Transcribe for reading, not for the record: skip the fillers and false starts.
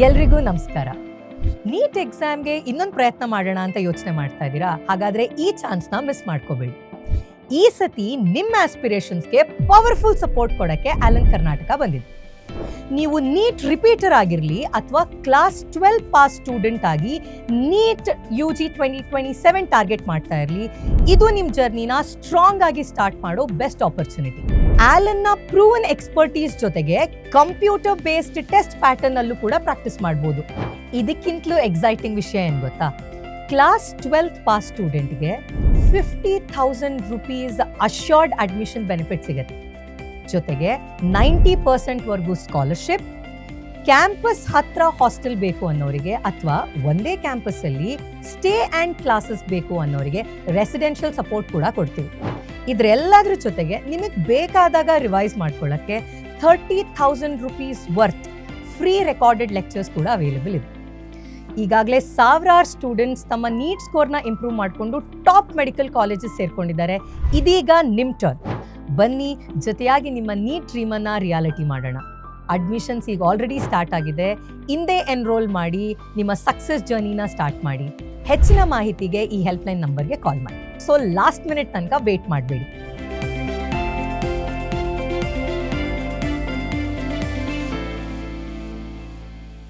ಎಲ್ರಿಗೂ ನಮಸ್ಕಾರ. ನೀಟ್ ಎಕ್ಸಾಮ್ಗೆ ಇನ್ನೊಂದು ಪ್ರಯತ್ನ ಮಾಡೋಣ ಅಂತ ಯೋಚನೆ ಮಾಡ್ತಾ ಇದ್ದೀರಾ? ಹಾಗಾದ್ರೆ ಈ ಚಾನ್ಸ್ನ ಮಿಸ್ ಮಾಡ್ಕೋಬೇಡಿ. ಈ ಸತಿ ನಿಮ್ಮ ಆಸ್ಪಿರೇಷನ್ಸ್ಗೆ ಪವರ್ಫುಲ್ ಸಪೋರ್ಟ್ ಕೊಡಕ್ಕೆ ಆಲನ್ ಕರ್ನಾಟಕ ಬಂದಿದೆ. ನೀವು ನೀಟ್ ರಿಪೀಟರ್ ಆಗಿರಲಿ ಅಥವಾ ಕ್ಲಾಸ್ 12 ಪಾಸ್ ಸ್ಟೂಡೆಂಟ್ ಆಗಿ ನೀಟ್ UG 2027 ಟಾರ್ಗೆಟ್ ಮಾಡ್ತಾ ಇರಲಿ, ಇದು ನಿಮ್ಮ ಜರ್ನಿನ ಸ್ಟ್ರಾಂಗ್ ಆಗಿ ಸ್ಟಾರ್ಟ್ ಮಾಡೋ ಬೆಸ್ಟ್ ಆಪರ್ಚುನಿಟಿ. ಆಲನ್ನ ಪ್ರೂವನ್ ಎಕ್ಸ್ಪರ್ಟೀಸ್ ಜೊತೆಗೆ ಕಂಪ್ಯೂಟರ್ ಬೇಸ್ಡ್ ಟೆಸ್ಟ್ ಪ್ಯಾಟರ್ನ್ ಅಲ್ಲೂ ಕೂಡ ಪ್ರಾಕ್ಟೀಸ್ ಮಾಡಬಹುದು. ಇದಕ್ಕಿಂತಲೂ ಎಕ್ಸೈಟಿಂಗ್ ವಿಷಯ ಏನು ಗೊತ್ತಾ? ಕ್ಲಾಸ್ 12 ಪಾಸ್ ಸ್ಟೂಡೆಂಟ್ಗೆ 50,000 ರೂಪೀಸ್ ಅಶ್ಯೂರ್ಡ್ ಅಡ್ಮಿಷನ್ ಬೆನಿಫಿಟ್ ಸಿಗುತ್ತೆ. ಜೊತೆಗೆ 90% ವರೆಗೂ ಸ್ಕಾಲರ್ಶಿಪ್, ಕ್ಯಾಂಪಸ್ ಹತ್ರ ಹಾಸ್ಟೆಲ್ ಬೇಕು ಅನ್ನೋರಿಗೆ ಅಥವಾ ಒಂದೇ ಕ್ಯಾಂಪಸ್ ಅಲ್ಲಿ ಸ್ಟೇ ಆ್ಯಂಡ್ ಕ್ಲಾಸಸ್ ಬೇಕು ಅನ್ನೋರಿಗೆ ರೆಸಿಡೆನ್ಷಿಯಲ್ ಸಪೋರ್ಟ್ ಕೂಡ ಕೊಡ್ತೀವಿ. ಇದರೆಲ್ಲದ್ರ ಜೊತೆಗೆ ನಿಮಗೆ ಬೇಕಾದಾಗ ರಿವೈಸ್ ಮಾಡ್ಕೊಳ್ಳೋಕ್ಕೆ 30,000 rupees worth free recorded lectures ಕೂಡ ಅವೈಲೇಬಲ್ ಇದೆ. ಈಗಾಗಲೇ ಸಾವಿರಾರು ಸ್ಟೂಡೆಂಟ್ಸ್ ತಮ್ಮ ನೀಟ್ ಸ್ಕೋರ್ನ ಇಂಪ್ರೂವ್ ಮಾಡಿಕೊಂಡು ಟಾಪ್ ಮೆಡಿಕಲ್ ಕಾಲೇಜಸ್ ಸೇರ್ಕೊಂಡಿದ್ದಾರೆ. ಇದೀಗ ನಿಮ್ಮ ಟರ್ನ್. ಬನ್ನಿ, ಜೊತೆಯಾಗಿ ನಿಮ್ಮ ನೀಟ್ ಡ್ರೀಮನ್ನು ರಿಯಾಲಿಟಿ ಮಾಡೋಣ. ಅಡ್ಮಿಷನ್ಸ್ ಈಗ ಆಲ್ರೆಡಿ ಸ್ಟಾರ್ಟ್ ಆಗಿದೆ. ಇಂದೇ ಎನ್ರೋಲ್ ಮಾಡಿ ನಿಮ್ಮ ಸಕ್ಸಸ್ ಜರ್ನಿನ ಸ್ಟಾರ್ಟ್ ಮಾಡಿ. ಹೆಚ್ಚಿನ ಮಾಹಿತಿಗೆ ಈ ಹೆಲ್ಪ್ಲೈನ್ ನಂಬರ್ಗೆ ಕಾಲ್ ಮಾಡಿ. ಸೊ ಲಾಸ್ಟ್ ಮಿನಿಟ್ ತನಕ ವೇಟ್ ಮಾಡಬೇಡಿ.